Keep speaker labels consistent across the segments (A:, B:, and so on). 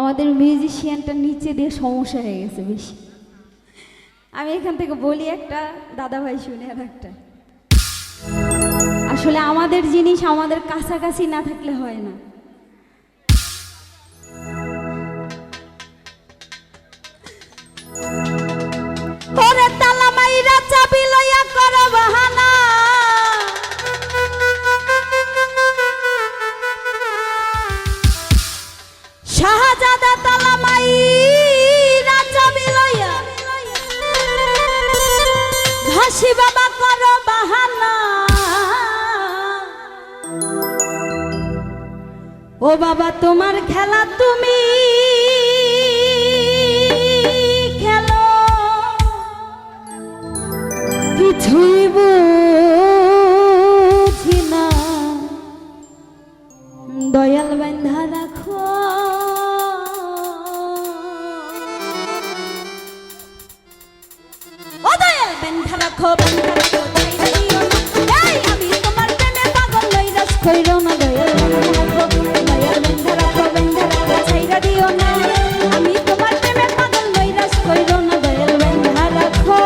A: আমাদের মিউজিশিয়ানটা নিচে দিয়ে সমস্যা হয়ে গেছে বেশি। আমি এখান থেকে বলি একটা, দাদা ভাই শুনে আর একটা। আসলে আমাদের জিনিস আমাদের কাছাকাছি না থাকলে হয় না। ওরে তালা মাইরা চাবি লইয়া করো বাহানা, শাহজাদা তালা মাইরা চাবি লইয়া ঘাসি বাবা করো বাহানা। ও বাবা তোমার খেলা তুমি খেলো, কিছুই বুঝি না, দয়াল বান্ধা রাখো। ও দয়াল বান্ধা রাখো, বান্ধা রাখো, ছাইড়া দিও না। এই আমি তোমার প্রেমে পাগল নৈরাশ কইরো না, দয়াল বান্ধা রাখো, দয়াল বান্ধা রাখো, বান্ধা রাখো, ছাইড়া দিও না। আমি তোমার প্রেমে পাগল নৈরাশ কইরো না, দয়াল বান্ধা রাখো।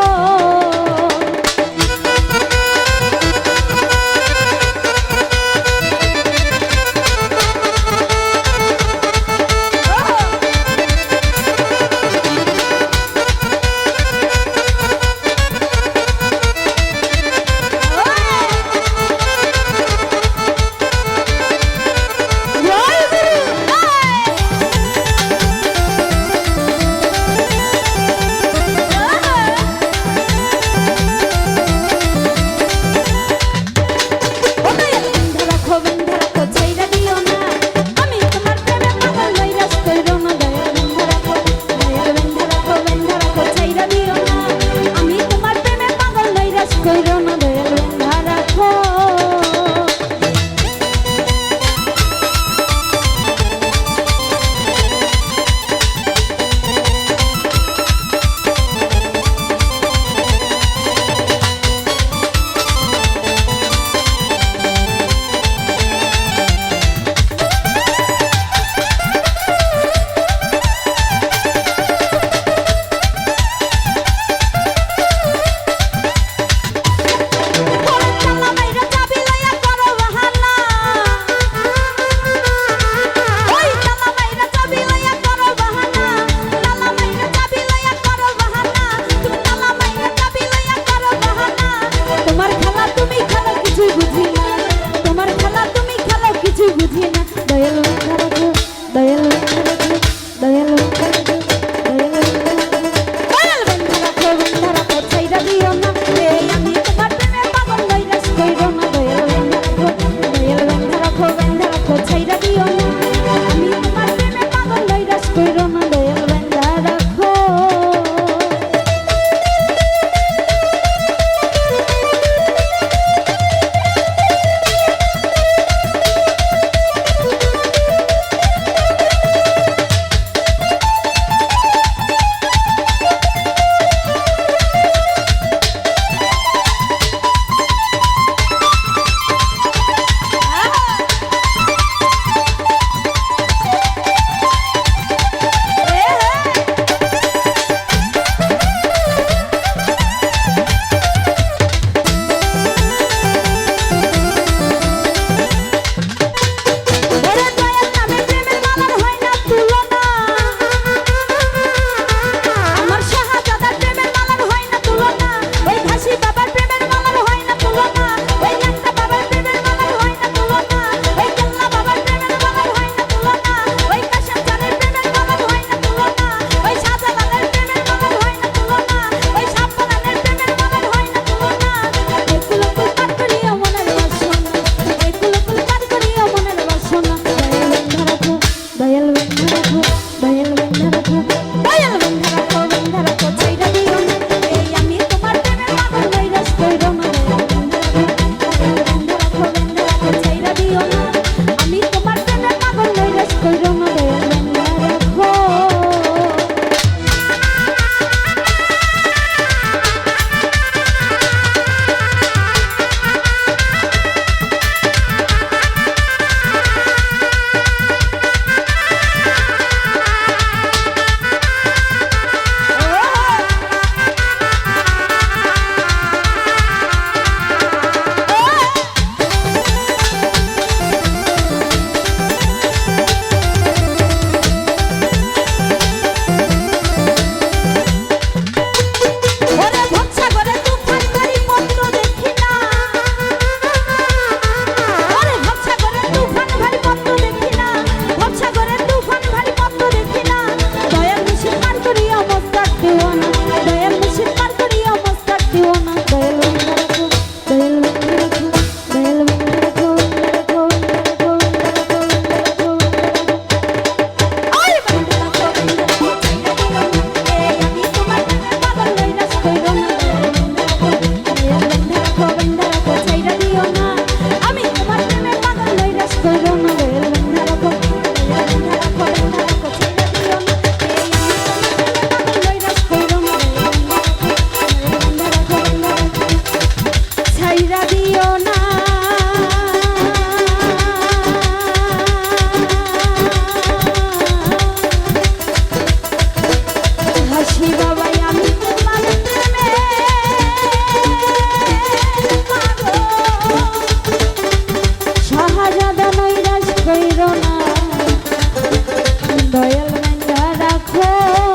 A: রাখো